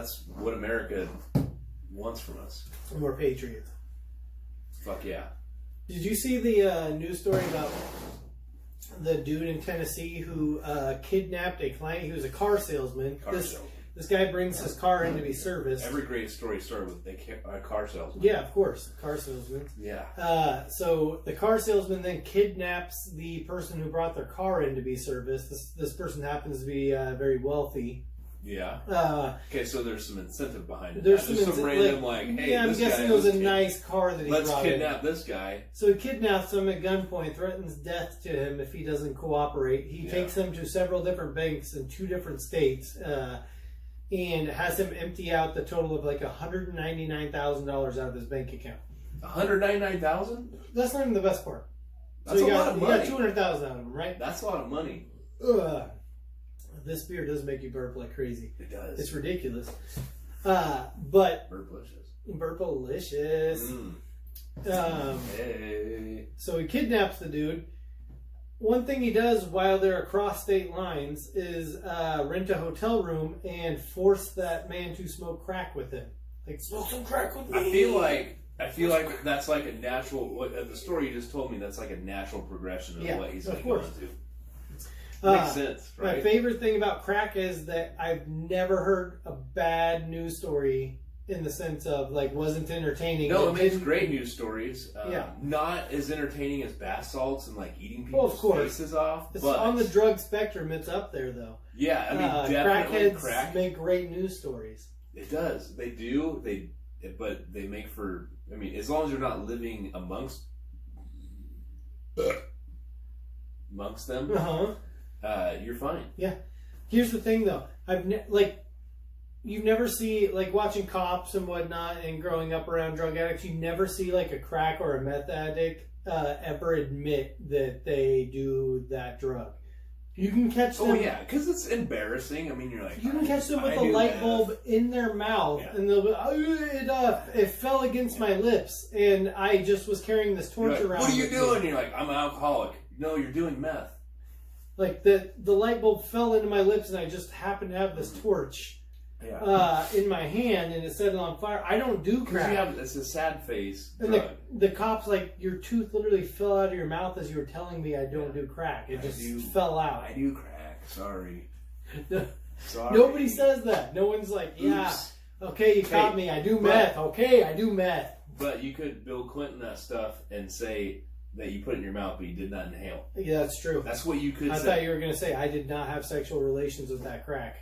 that's what America wants from us. More patriots. Fuck yeah. Did you see the news story about the dude in Tennessee who kidnapped a client? He was a car salesman. This guy brings his car in to be serviced. Every great story started with a car salesman. Yeah, of course. Car salesman. Yeah. So the car salesman then kidnaps the person who brought their car in to be serviced. This person happens to be very wealthy. Yeah. Okay, so there's some incentive behind it. There's some random hey, yeah, I'm guessing it was a nice car that he brought in. Let's kidnap this guy. So he kidnaps him at gunpoint, threatens death to him if he doesn't cooperate. He takes him to several different banks in 2 different states, and has him empty out the total of like $199,000 out of his bank account. $199,000? That's not even the best part. That's a lot of money. You got $200,000 out of him, right? That's a lot of money. This beer does make you burp like crazy. It does. It's ridiculous. But Burplicious. Burplicious. Hey. So he kidnaps the dude. One thing he does while they're across state lines is rent a hotel room and force that man to smoke crack with him. Like, smoke some crack with me. I feel like that's like a natural. The story you just told me, that's like a natural progression of what he's going to. Makes sense, right? My favorite thing about crack is that I've never heard a bad news story in the sense of like wasn't entertaining. No, it makes great news stories. Yeah, not as entertaining as bath salts and like eating people's faces off. It's but on the drug spectrum. It's up there though. Yeah, I mean, definitely crackheads make great news stories. It does. They do. But they make for. I mean, as long as you're not living amongst them. You're fine. Yeah. Here's the thing, though. You never see, like, watching Cops and whatnot and growing up around drug addicts, you never see, like, a crack or a meth addict ever admit that they do that drug. You can catch them. Oh, yeah, because it's embarrassing. I mean, you're like... You can catch them with a light bulb in their mouth, and they'll be, it fell against my lips, and I just was carrying this torch around. What are you doing? And you're like, I'm an alcoholic. No, you're doing meth. Like, the light bulb fell into my lips, and I just happened to have this torch in my hand, and it set it on fire. I don't do crack. It's a sad face and the cop's like, your tooth literally fell out of your mouth as you were telling me I don't do crack. It just fell out. I do crack. Sorry. Sorry. Nobody says that. No one's like, okay, you caught me. I do meth. Okay, I do meth. But you could Bill Clinton that stuff and say... that you put in your mouth, but you did not inhale. Yeah, that's true. That's what you could say. I thought you were going to say, I did not have sexual relations with that crack.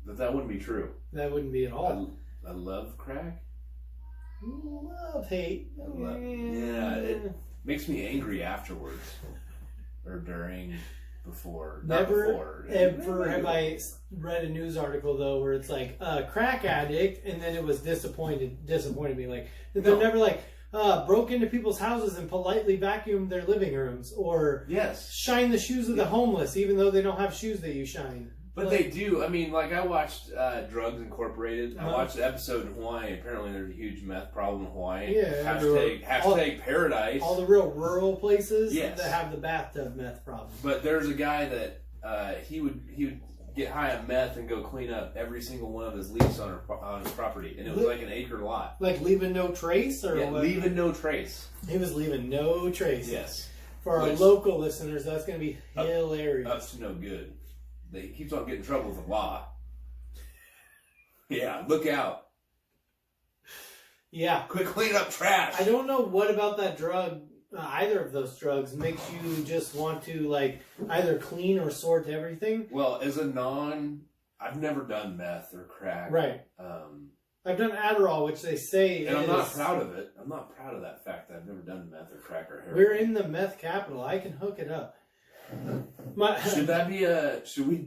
But that wouldn't be true. That wouldn't be at all. I love crack. Love, hate. It makes me angry afterwards. Or during, before. Never, ever have I read a news article, though, where it's like, crack addict, and then it was disappointed me. Like, they're never like... broke into people's houses and politely vacuumed their living rooms, or shine the shoes of the homeless, even though they don't have shoes that you shine. But they do. I mean, like I watched Drugs Incorporated. I watched the episode in Hawaii. Apparently, there's a huge meth problem in Hawaii. Yeah, hashtag paradise. All the real rural places that have the bathtub meth problem. But there's a guy that he would get high on meth and go clean up every single one of his leaves on his property, and it was like an acre lot. Like leaving no trace, or what? Leaving no trace. He was leaving no trace. Yes. For our local listeners, that's going to be hilarious. Up to no good. He keeps on getting in trouble with the law. Yeah, look out. Yeah. Quit cleaning up trash. I don't know what about that drug. Either of those drugs makes you just want to like either clean or sort everything. Well, as a I've never done meth or crack. Right. I've done Adderall, which they say and I'm not proud of it. I'm not proud of that fact that I've never done meth or crack or heroin. We're in the meth capital. I can hook it up. Should that be should we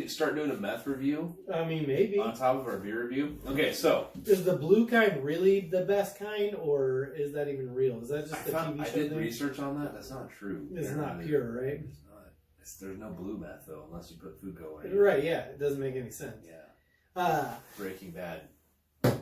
start doing a meth review? I mean, maybe. On top of our beer review? Okay, so. Is the blue kind really the best kind, or is that even real? Is that just a TV show? I did research on that. That's not true. It's not pure, right? It's not. There's no blue meth, though, unless you put Fugo in it. Right, yeah. It doesn't make any sense. Yeah. Breaking Bad.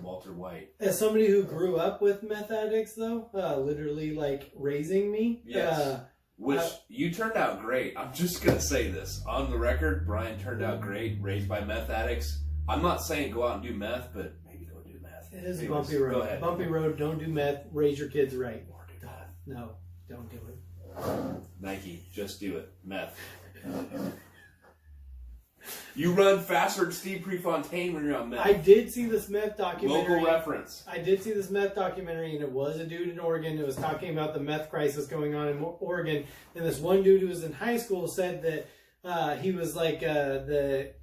Walter White. As somebody who grew up with meth addicts, though, literally, like, raising me. Yes. Which, you turned out great. I'm just going to say this. On the record, Brian turned out great. Raised by meth addicts. I'm not saying go out and do meth, but maybe don't do meth. It is a bumpy road. Go ahead. Bumpy road. Don't do meth. Raise your kids right. Or do meth. No, don't do it. Nike, just do it. Meth. You run faster than Steve Prefontaine when you're on meth. I did see this meth documentary. Local reference. I did see this meth documentary, and it was a dude in Oregon that was talking about the meth crisis going on in Oregon. And this one dude who was in high school said that he was like the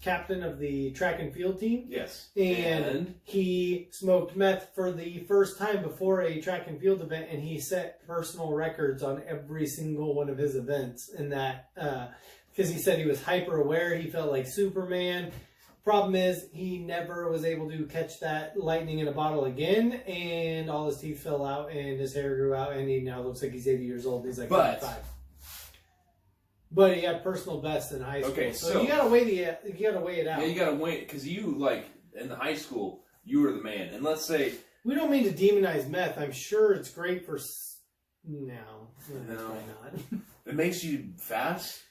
captain of the track and field team. Yes. And he smoked meth for the first time before a track and field event, and he set personal records on every single one of his events. And that because he said he was hyper aware, he felt like Superman. Problem is, he never was able to catch that lightning in a bottle again, and all his teeth fell out, and his hair grew out, and he now looks like he's 80 years old. He's like 55. But he had personal best in high school. Okay, so you gotta weigh it out. Yeah, you gotta weigh it, because you, like, in the high school, you were the man. And let's say... We don't mean to demonize meth. I'm sure it's great for... No. Probably not. It makes you faster?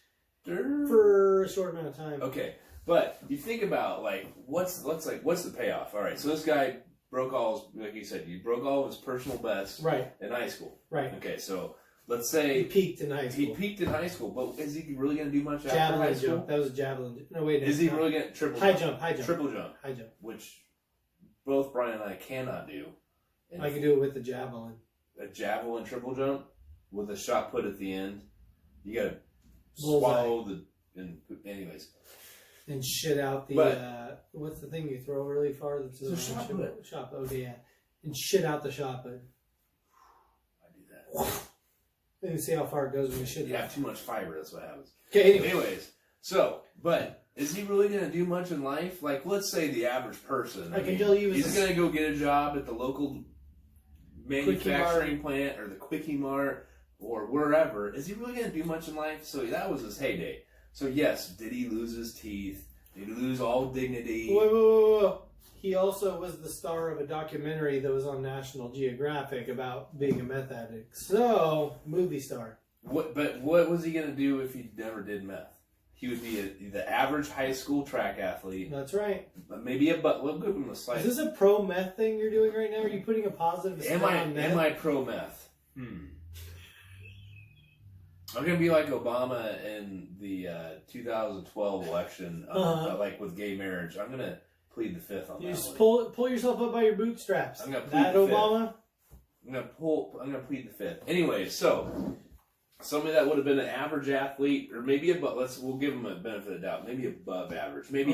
For a short amount of time. Okay, but you think about, like, what's the payoff? All right, so this guy broke all his, like you said, he broke all of his personal best in high school. Right. Okay, so... Let's say... He peaked in high school. He peaked in high school, but is he really going to do much after javelin high school? Jump. That was a javelin. No, wait. Is he really going to triple high jump? High jump. Triple jump. High jump. Which both Brian and I cannot do. And I can do it with the javelin. A javelin triple jump with a shot put at the end. You got to Bullseye. swallow the... anyways. And shit out the... what's the thing you throw really far? That's a shot put. Shot put, okay, yeah. And shit out the shot put. I do that. And see how far it goes when you shit. You have too much fiber, that's what happens. Okay, anyways, so, but is he really going to do much in life? Like, let's say the average person. I can tell you he's going to go get a job at the local manufacturing plant or the Quickie Mart or wherever. Is he really going to do much in life? So that was his heyday. So yes, did he lose his teeth? Did he lose all dignity? Whoa. He also was the star of a documentary that was on National Geographic about being a meth addict. So, movie star. But what was he going to do if he never did meth? He would be the average high school track athlete. That's right. Maybe we'll give him a slight. Is this a pro meth thing you're doing right now? Are you putting a positive spin on meth? Am I pro meth? I'm going to be like Obama in the 2012 election, like with gay marriage. I'm going to plead the fifth on that. You just pull yourself up by your bootstraps. I'm gonna plead the Obama. Fifth. I'm gonna plead the fifth. Anyway, so somebody that would have been an average athlete, or maybe we'll give him a benefit of the doubt, maybe above average. Maybe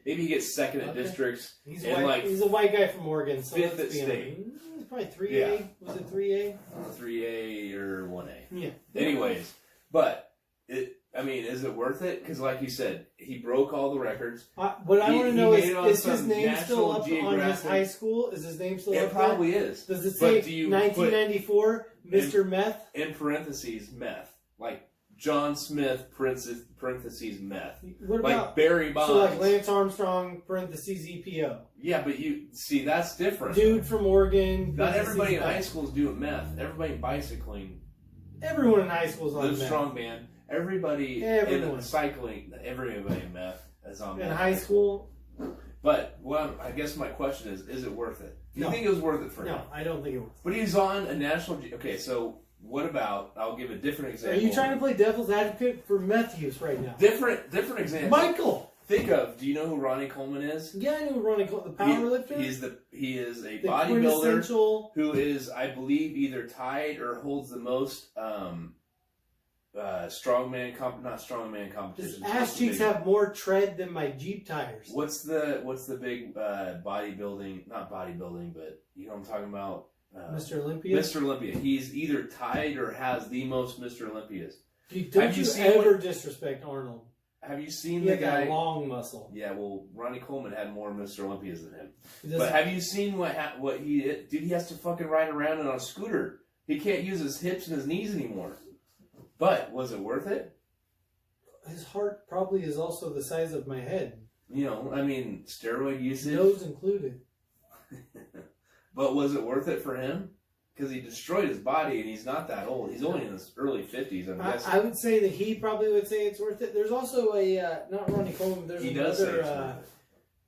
he gets second at districts. He's a white guy from Oregon, so fifth at state. He's probably 3A. Yeah. Was it 3A? 3A or 1A. Yeah. Anyways, but is it worth it? Because like you said, he broke all the records. What I want to know is his name still up on his high school? Is his name still up there? It probably is. Does it say 1994, Mr. Meth? In parentheses, meth. Like John Smith, parentheses, meth. What like about Barry Bonds? So like Lance Armstrong, parentheses, EPO. Yeah, but you see, that's different. Dude from Oregon. Not everybody in high school is doing meth. Everybody bicycling. Everyone in high school is on meth. Strongman. Everybody in cycling, everybody in meth is on meth. In high school? But, I guess my question is it worth it? Do you think it was worth it for him? No, I don't think it was. But he's on a national... Okay, so what about... I'll give a different example. Are you trying to play devil's advocate for meth use right now? Different example. Michael! Think of... Do you know who Ronnie Coleman is? Yeah, I know who Ronnie Coleman... The power lifter? He is a bodybuilder who is, I believe, either tied or holds the most... not strongman competition. His ass cheeks have more tread than my Jeep tires. What's the big bodybuilding? Not bodybuilding, but you know what I'm talking about. Mr. Olympia. Mr. Olympia. He's either tied or has the most Mr. Olympias. Don't you ever disrespect Arnold? Have you seen the guy? That long muscle. Yeah, well, Ronnie Coleman had more Mr. Olympias than him. But have you seen what he did? Dude, he has to fucking ride around on a scooter. He can't use his hips and his knees anymore. But was it worth it? His heart probably is also the size of my head. You know, steroid usage. Nose included. But was it worth it for him? Because he destroyed his body and he's not that old. He's only in his early 50s, I'm guessing. I would say that he probably would say it's worth it. There's also not Ronnie Coleman, there's another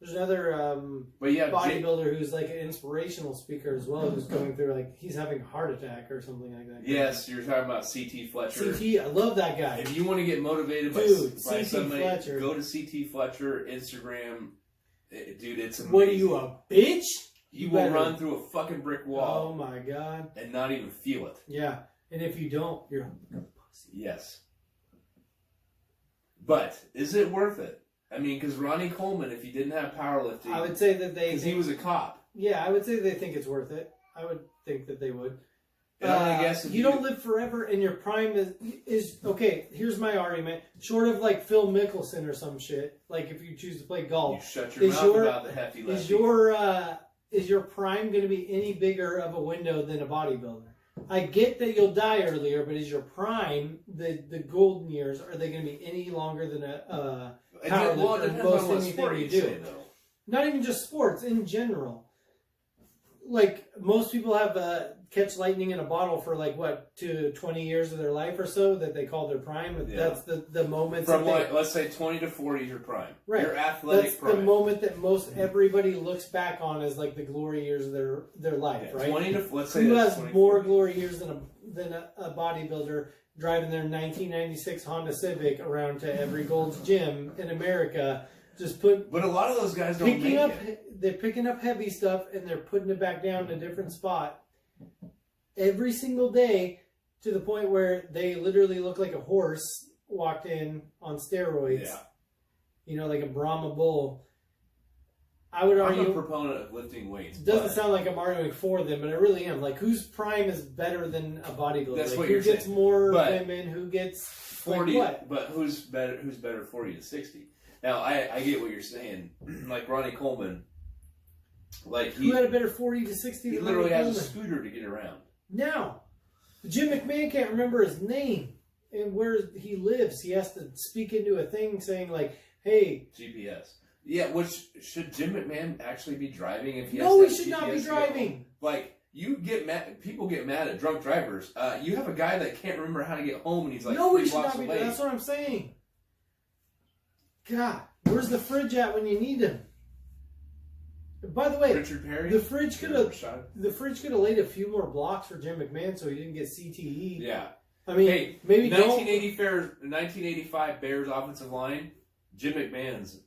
There's another but yeah, bodybuilder who's like an inspirational speaker as well, who's going through like he's having a heart attack or something like that. Yes, you're talking about CT Fletcher. CT, I love that guy. If you want to get motivated by somebody, Fletcher. Go to CT Fletcher Instagram. Dude, it's amazing. What are you, a bitch? You will run through a fucking brick wall. Oh my god! And not even feel it. Yeah, and if you don't, you're a pussy. Yes. But is it worth it? I mean, because Ronnie Coleman, if he didn't have powerlifting, I would say that because he was a cop. Yeah, I would say they think it's worth it. I would think that they would. I guess you don't live forever, and your prime is okay. Here's my argument: short of like Phil Mickelson or some shit, like if you choose to play golf, you shut your mouth about the hefty lefty. Is your prime going to be any bigger of a window than a bodybuilder? I get that you'll die earlier, but is your prime, the golden years, are they going to be any longer than a powerlifter? Most anything you do. Not even just sports, in general. Like, most people have catch lightning in a bottle for like, what, 20 years of their life or so that they call their prime. Yeah. That's the moment. From let's say 20 to 40 is your prime. Right. Your athletic that's prime. The moment that most everybody looks back on as like the glory years of their life, right? 20 to, let's say who has more glory years than a bodybuilder driving their 1996 Honda Civic around to every Gold's Gym in America? But a lot of those guys don't make it. They're picking up heavy stuff and they're putting it back down in a different spot every single day, to the point where they literally look like a horse walked in on steroids. Yeah. You know, like a Brahma bull. I would argue. I'm a proponent of lifting weights. It doesn't sound like I'm arguing for them, but I really am. Like, whose prime is better than a bodybuilder? That's like, what you're saying. Who gets more women? Who gets 40? Like what? But who's better 40 to 60? Now, I get what you're saying. Like Ronnie Coleman. Like who had a better 40 to 60 he than literally Ronnie has Coleman? a scooter to get around. Now, Jim McMahon can't remember his name and where he lives. He has to speak into a thing saying like, hey. GPS. Yeah, which, should Jim McMahon actually be driving if he has No, that he should GPS not be driving. Like, you get mad, people get mad at drunk drivers. You have a guy that can't remember how to get home and he's like no, 3 he should blocks not be. away. That's what I'm saying. God, where's the fridge at when you need him? By the way, Richard Perry, the fridge could have laid a few more blocks for Jim McMahon so he didn't get CTE. Yeah, I mean, hey, maybe 1985 Bears offensive line, Jim McMahon's.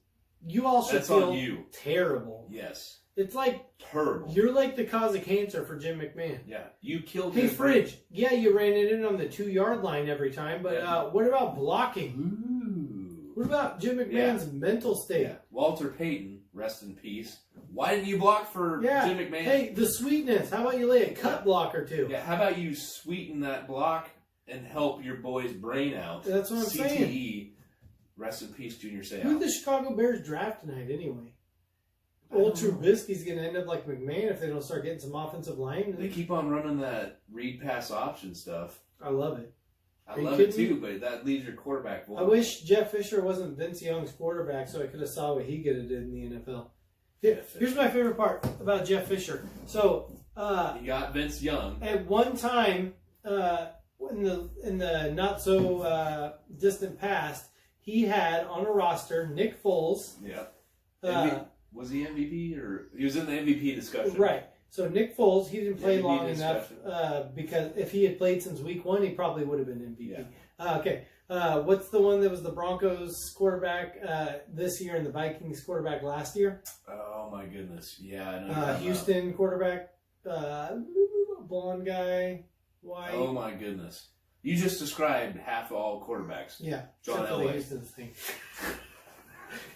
You all should feel terrible. Yes, it's like terrible. You're like the cause of cancer for Jim McMahon. Yeah, you killed. Hey, fridge. Yeah, you ran it in on the 2-yard line every time, but what about blocking? Ooh. What about Jim McMahon's mental state? Yeah. Walter Payton, rest in peace. Why didn't you block for Jim McMahon? Hey, the sweetness. How about you lay a cut block or two? Yeah, how about you sweeten that block and help your boy's brain out? That's what I'm saying. CTE, rest in peace, Junior Seau. Who did the Chicago Bears draft tonight anyway? Old Trubisky's going to end up like McMahon if they don't start getting some offensive line. They keep on running that read pass option stuff. I love it. I love it too, but that leaves your quarterback vulnerable. I wish Jeff Fisher wasn't Vince Young's quarterback so I could have saw what he could have did in the NFL. Here's my favorite part about Jeff Fisher. So you got Vince Young. At one time, in the not so distant past, he had on a roster Nick Foles. Yeah. Was he MVP or he was in the MVP discussion? Right. So Nick Foles, he didn't play long enough because if he had played since week 1, he probably would have been MVP. Yeah. Okay. What's the one that was the Broncos quarterback this year and the Vikings quarterback last year? Oh my goodness! Yeah, I know. Houston quarterback, blonde guy, white. Oh my goodness! You just described half of all quarterbacks. Yeah, John Elway. Houston's thing.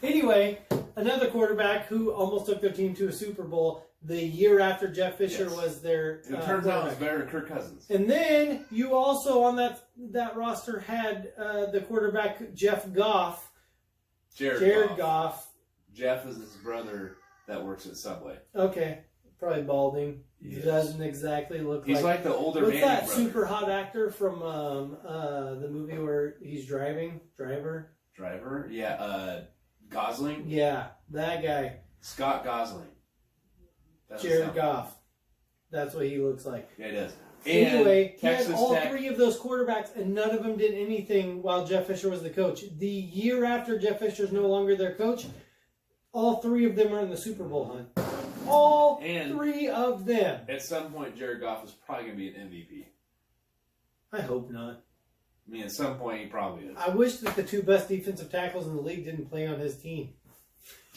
Anyway, another quarterback who almost took their team to a Super Bowl the year after Jeff Fisher was their it turns out it was better than Kirk Cousins. And then you also on that roster had the quarterback Jeff Goff. Jared Goff. Jeff is his brother that works at Subway. Okay. Probably balding. Yes. Doesn't exactly look He's like the older What's Manning that brother. super hot actor from the movie where he's driving? Driver? Yeah. Gosling? Yeah, that guy. Scott Gosling. Jared Goff. That's what he looks like. Yeah, he does. Anyway, he had all 3 of those quarterbacks, and none of them did anything while Jeff Fisher was the coach. The year after Jeff Fisher's no longer their coach, All three of them are in the Super Bowl hunt. All three of them. At some point, Jared Goff is probably going to be an MVP. I hope not. I mean, at some point, he probably is. I wish that the two best defensive tackles in the league didn't play on his team.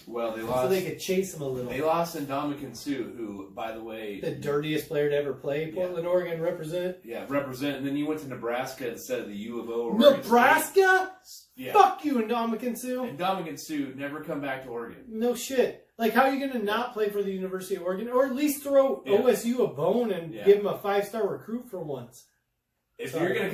Well, they lost. So they could chase him a little. They lost Ndamukong Suh, who, by the way... The dirtiest player to ever play. Portland, Oregon, represent. Yeah, represent. And then you went to Nebraska instead of the U of O. Nebraska? Yeah. Fuck you, Ndamukong Suh. Ndamukong Suh never come back to Oregon. No shit. Like, how are you going to not play for the University of Oregon? Or at least throw OSU a bone and give him a 5-star recruit for once. If you're gonna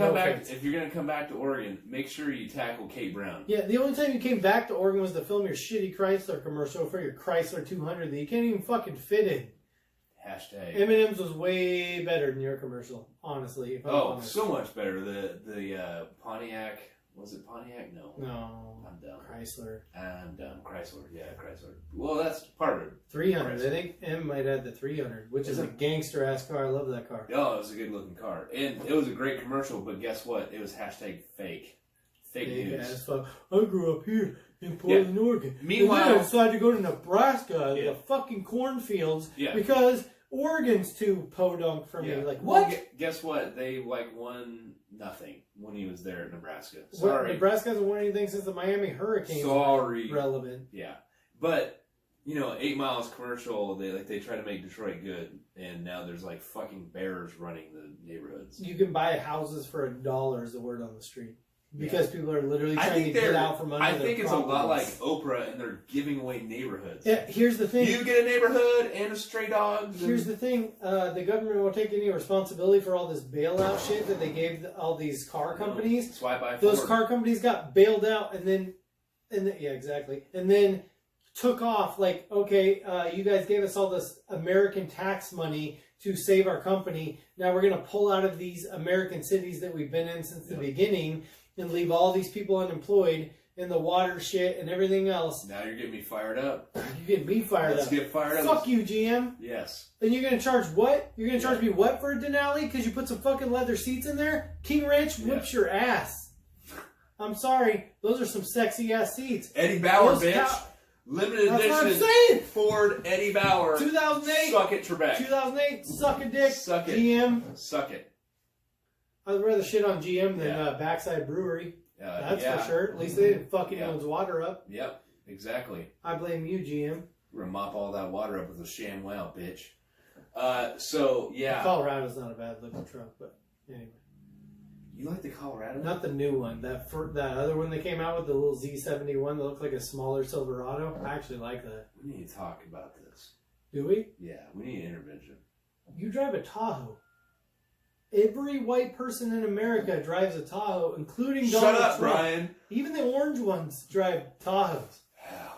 come back to Oregon, make sure you tackle Kate Brown. Yeah, the only time you came back to Oregon was to film your shitty Chrysler commercial for your Chrysler 200 that you can't even fucking fit in. Hashtag. M&M's was way better than your commercial, honestly. If I'm honest. So much better. The Pontiac. Was it Pontiac? No. I'm dumb. Chrysler. I'm dumb. Chrysler. Yeah, Chrysler. Well, that's part of it. 300. I think M might add the 300, which is a gangster-ass car. I love that car. Oh, it was a good-looking car. And it was a great commercial, but guess what? It was hashtag fake. Fake news. As fuck. I grew up here in Portland, Oregon. Meanwhile, and then I decided to go to Nebraska, the fucking cornfields, because Oregon's too podunk for me. Like, what? Well, guess what? They, won nothing when he was there at Nebraska. Sorry. Nebraska hasn't won anything since the Miami Hurricanes. Sorry. Relevant. Yeah. But, 8 Miles commercial, they try to make Detroit good, and now there's, fucking bears running the neighborhoods. You can buy houses for $1 is the word on the street. Because people are literally trying to get out from under their I think it's a lot like Oprah, and they're giving away neighborhoods. Yeah, here's the thing. You get a neighborhood and a stray dog. Here's the thing. The government won't take any responsibility for all this bailout shit that they gave all these car companies. Swipe by Those car companies got bailed out and then took off like, okay, you guys gave us all this American tax money to save our company. Now we're going to pull out of these American cities that we've been in since the beginning and leave all these people unemployed in the water shit and everything else. Now you're getting me fired up. You're getting me fired up. Let's get fired up. Fuck you, GM. Yes. And you're going to charge what? You're going to charge me what for a Denali? Because you put some fucking leather seats in there? King Ranch whips your ass. I'm sorry. Those are some sexy ass seats. Eddie Bauer, bitch. Limited edition. That's what I'm saying. Ford Eddie Bauer. 2008. Suck it, Trebek. 2008. Suck a dick. Suck it. GM. Suck it. I'd rather shit on GM than Backside Brewery. That's for sure. At least they didn't fuck anyone's water up. Yep. Exactly. I blame you, GM. We're going to mop all that water up with a ShamWow, bitch. So, yeah. The Colorado's not a bad looking truck, but anyway. You like the Colorado? Not the new one. That other one they came out with, the little Z71 that looked like a smaller Silverado. I actually like that. We need to talk about this. Do we? Yeah, we need intervention. You drive a Tahoe. Every white person in America drives a Tahoe, including Donald Trump. Shut up, Brian. Even the orange ones drive Tahoes.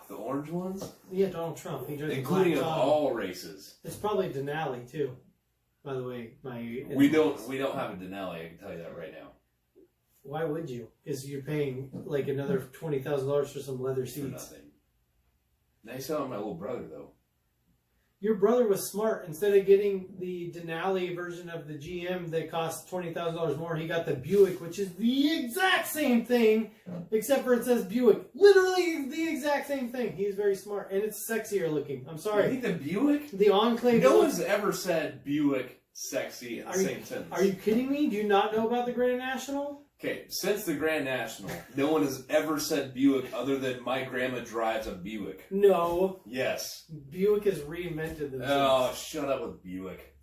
The orange ones? Yeah, Donald Trump. He drives including a of all races. It's probably Denali too. By the way, we don't have a Denali. I can tell you that right now. Why would you? Because you're paying like another $20,000 for some leather seats. For nothing. Nice out on my little brother though. Your brother was smart. Instead of getting the Denali version of the GM that costs $20,000 more, he got the Buick, which is the exact same thing, except for it says Buick. Literally the exact same thing. He's very smart, and it's sexier looking. I'm sorry. You think the Buick? The Enclave. No one's ever said Buick sexy in the same sentence. Are you kidding me? Do you not know about the Grand National? Okay, since the Grand National, no one has ever said Buick other than my grandma drives a Buick. No. Yes. Buick has reinvented themselves. Oh, shut up with Buick.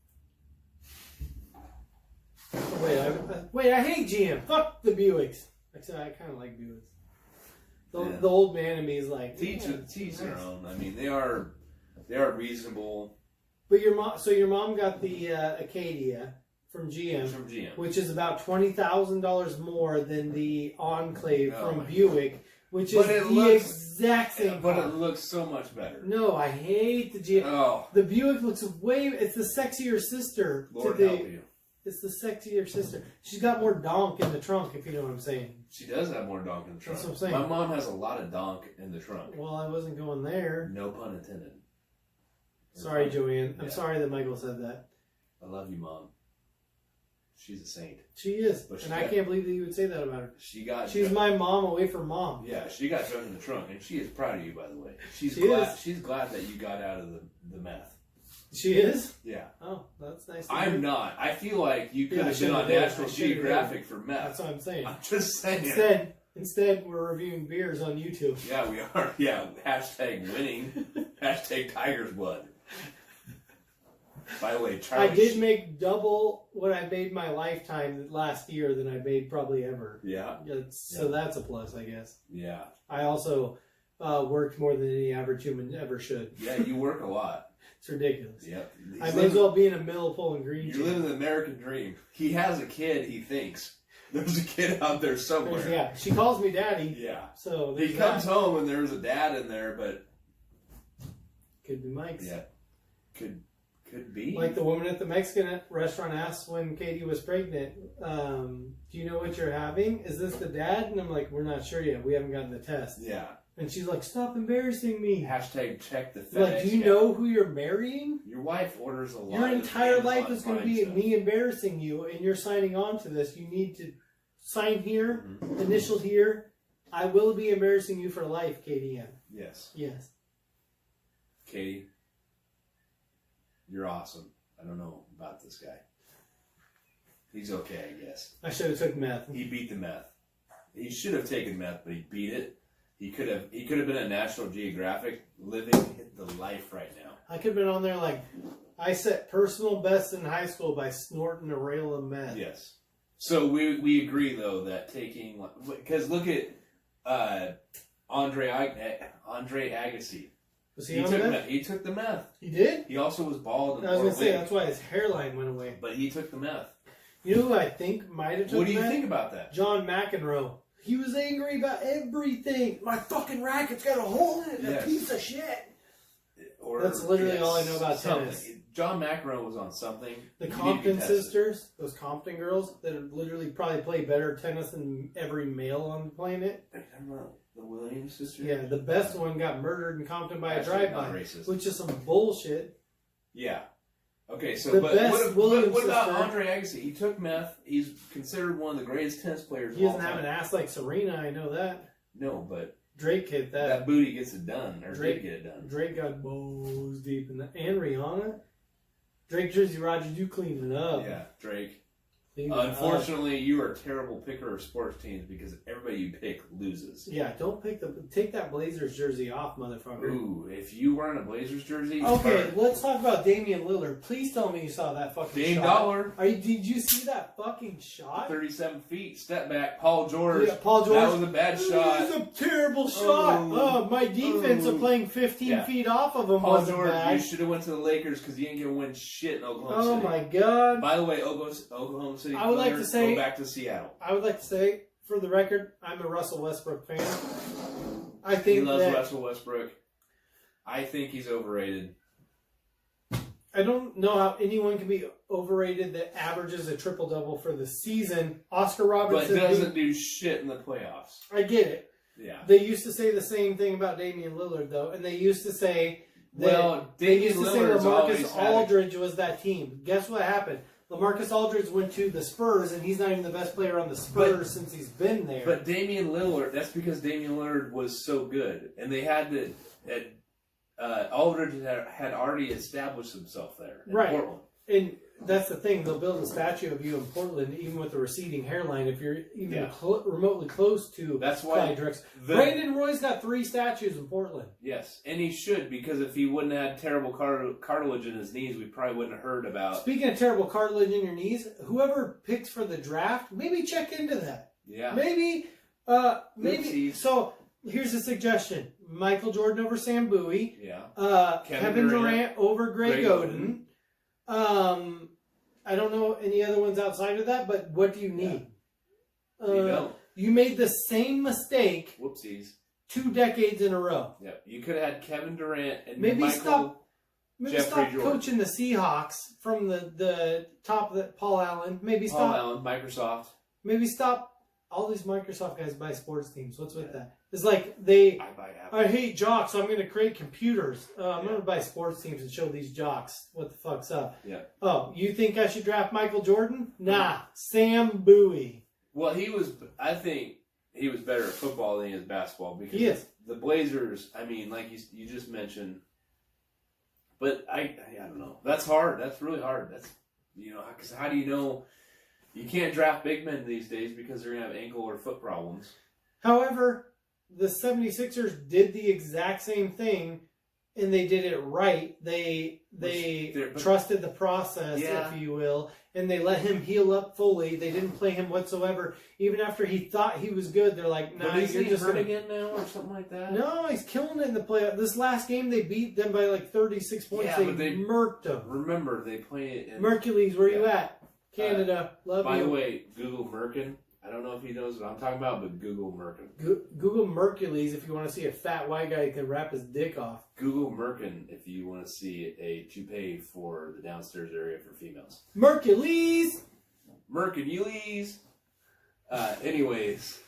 Wait, I hate GM. Fuck the Buicks. Actually, I kind of like Buicks. The old man in me is like... Teach their own. I mean, they are reasonable. But your mom got the Acadia... From GM, which is about $20,000 more than the Enclave from Buick, which is the exact same car. But it looks so much better. No, I hate the GM. Oh. The Buick looks it's the sexier sister. Lord help you. It's the sexier sister. She's got more donk in the trunk, if you know what I'm saying. She does have more donk in the trunk. That's what I'm saying. My mom has a lot of donk in the trunk. Well, I wasn't going there. No pun intended. Sorry, Joanne. I'm sorry that Michael said that. I love you, Mom. She's a saint. She is. I can't believe that you would say that about her. She's my mom away from mom. Yeah, she got drugged in the trunk, and she is proud of you, by the way. She's glad that you got out of the meth. She is? Yeah. Oh, that's nice. I'm not. I feel like you could have been on National Geographic for meth. That's what I'm saying. I'm just saying. Instead, we're reviewing beers on YouTube. Yeah, we are. Yeah, hashtag winning. Hashtag Tiger's blood. By the way, Charlie... I did make double what I made my lifetime last year than I made probably ever. Yeah. So that's a plus, I guess. Yeah. I also worked more than any average human ever should. Yeah, you work a lot. It's ridiculous. Yep. I may as well be in a mill pulling green. You're living the American dream. He has a kid, he thinks. There's a kid out there somewhere. Yeah. She calls me daddy. Yeah. So he comes home and there's a dad in there, but... Could be Mike's. Yeah. Could be. Like the woman at the Mexican restaurant asked when Katie was pregnant, do you know what you're having? Is this the dad? And I'm like, we're not sure yet. We haven't gotten the test. Yeah. And she's like, stop embarrassing me. Hashtag check the FedEx. Like, do you know who you're marrying? Your wife orders a lot. Your entire life is going to be me embarrassing you, and you're signing on to this. You need to sign here, initial here. I will be embarrassing you for life, Katie Ann. Yes. Yes. Katie, you're awesome. I don't know about this guy. He's okay, I guess. I should have took meth. He beat the meth. He should have taken meth, but he beat it. He could have been a National Geographic living the life right now. I could have been on there like, I set personal best in high school by snorting a rail of meth. Yes. So we agree though that taking, because look at Andre Agassi. Was he on meth? He took the meth. He did? He also was bald and I was going to say, that's why his hairline went away. But he took the meth. You know who I think might have took What do you meth? think about that? John McEnroe. He was angry about everything. My fucking racket's got a hole in it. Yes. A piece of shit. That's literally all I know about tennis. John McEnroe was on something. The Compton sisters, those Compton girls that literally probably play better tennis than every male on the planet. Are you talking about the Williams sisters? Yeah, the best one got murdered in Compton by a drive-by, which is some bullshit. Yeah. Okay, so what about Andre Agassi? He took meth. He's considered one of the greatest tennis players. He doesn't have an ass like Serena. I know that. No, but Drake hit that. That booty gets it done, or Drake get it done. Drake got balls deep in that, and Rihanna. Drake, Jersey Rogers, you cleaned it up. Yeah, Drake. Unfortunately, you are a terrible picker of sports teams because everybody you pick loses. Yeah, don't take that Blazers jersey off, motherfucker. Ooh, if you weren't a Blazers jersey. Okay, let's talk about Damian Lillard. Please tell me you saw that fucking Dame shot. Dollar. Did you see that fucking shot? 37 feet, step back, Paul George. Yeah, Paul George. That was a bad shot. It was a terrible shot. My defense of playing 15 feet off of him wasn't Paul George, bad. you should have went to the Lakers because you ain't gonna win shit in Oklahoma City. Oh my god. By the way, Oklahoma City. I would like to say. Go back to Seattle. I would like to say, for the record, I'm a Russell Westbrook fan. I think he loves Russell Westbrook. I think he's overrated. I don't know how anyone can be overrated that averages a triple-double for the season. Oscar Robertson... But doesn't do shit in the playoffs. I get it. Yeah. They used to say the same thing about Damian Lillard, though, and they used to say... LaMarcus Aldridge was that team. Guess what happened? LaMarcus Aldridge went to the Spurs, and he's not even the best player on the Spurs since he's been there. But Damian Lillard, that's because Damian Lillard was so good. And they had to... Aldridge had already established himself there in Portland. And that's the thing. They'll build a statue of you in Portland, even with a receding hairline, if you're even remotely close to Clyde Drexler. Brandon Roy's got 3 statues in Portland. Yes, and he should, because if he wouldn't have had terrible cartilage in his knees, we probably wouldn't have heard about... Speaking of terrible cartilage in your knees, whoever picks for the draft, maybe check into that. Yeah. Maybe. So, here's a suggestion. Michael Jordan over Sam Bowie. Yeah. Kevin Durant over Greg Oden. I don't know any other ones outside of that, but what do you need? You don't. You made the same mistake. Whoopsies. 2 decades in a row. Yep. You could have had Kevin Durant and maybe stop Jordan. Coaching the Seahawks from the top of Paul Allen. Maybe Paul Allen, Microsoft. Maybe stop all these Microsoft guys buy sports teams. What's with that? It's like they. I hate jocks, so I'm going to create computers. I'm going to buy sports teams and show these jocks what the fuck's up. Yeah. Oh, you think I should draft Michael Jordan? Nah, Sam Bowie. Well, I think he was better at football than he is basketball because he is. The Blazers. I mean, like you just mentioned. But I don't know. That's hard. That's really hard. That's because how do you know? You can't draft big men these days because they're gonna have ankle or foot problems. However, the 76ers did the exact same thing, and they did it right. They trusted the process, if you will, and they let him heal up fully. They didn't play him whatsoever. Even after he thought he was good, they're like, "Nah, you're just hurt again now, or something like that." No, he's killing it in the playoff. This last game, they beat them by like 36 points. Yeah, they murked them. Remember, they play it in Mercules. Where you at? Canada. Love you. By the way, Google Merkin. I don't know if he knows what I'm talking about, but Google Merkin. Google Mercules if you want to see a fat white guy who can rap his dick off. Google Merkin if you want to see a toupee for the downstairs area for females. Mercules! Mercules! Anyways.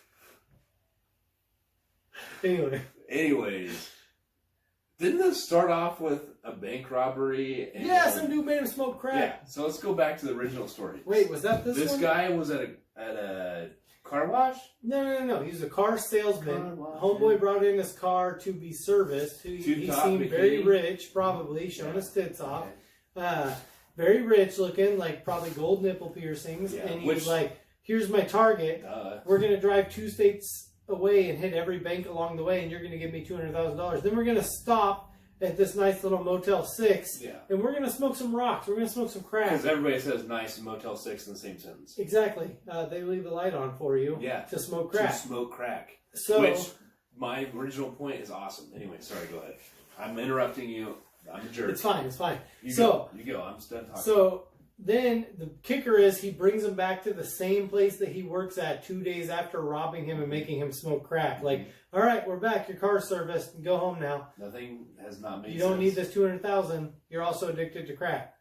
Didn't this start off with a bank robbery? And some dude made him smoke crack. Yeah, so let's go back to the original story. Wait, was that this one? This guy was at a car wash? No. He was a car salesman. Homeboy brought in his car to be serviced. He seemed very rich, probably, showing his tits off. Okay. Very rich looking, like probably gold nipple piercings. Yeah, and he was like, here's my target. We're going to drive 2 states away and hit every bank along the way, and you're going to give me $200,000. Then we're going to stop at this nice little Motel 6, and we're going to smoke some rocks. We're going to smoke some crack. Because everybody says nice and Motel 6 in the same sentence. Exactly. They leave the light on for you to smoke crack. To smoke crack. So, which, my original point is awesome. Anyway, sorry, go ahead. I'm interrupting you. I'm a jerk. It's fine. You go. I'm done talking. So, then the kicker is he brings him back to the same place that he works at 2 days after robbing him and making him smoke crack. Like, all right, we're back. Your car's serviced. Go home now. Nothing has not made sense. You don't need this $200,000. You're also addicted to crack.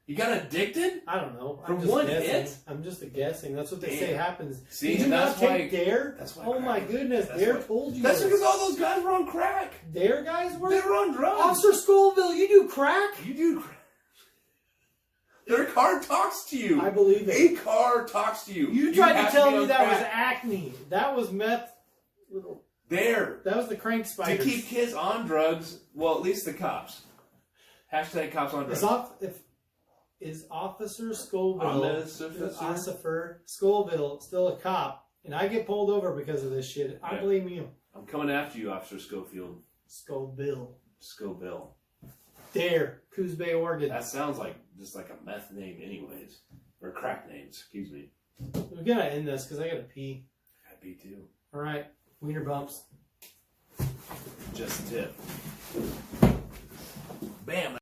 You got addicted? I don't know. From one hit? I'm just guessing. That's what they say happens. See, Did you not take Dare? That's why. Oh my goodness, Dare told you. That's because all those guys were on crack. Dare guys were? They were on drugs. Officer Scoville, you do crack? You do crack. Their car talks to you. I believe it. A car talks to you. You tried to tell me that was acne. That was meth. There. That was the crank spiders. To keep kids on drugs, well, at least the cops. Hashtag cops on drugs. Is Officer Scoville still a cop, and I get pulled over because of this shit, I blame you. I'm coming after you, Officer Schofield. Scoville. Dare. Coos Bay, Oregon. That sounds like just like a meth name anyways. Or crack name, excuse me. We gotta end this because I gotta pee. I gotta pee too. Alright. Wiener bumps. Just a tip.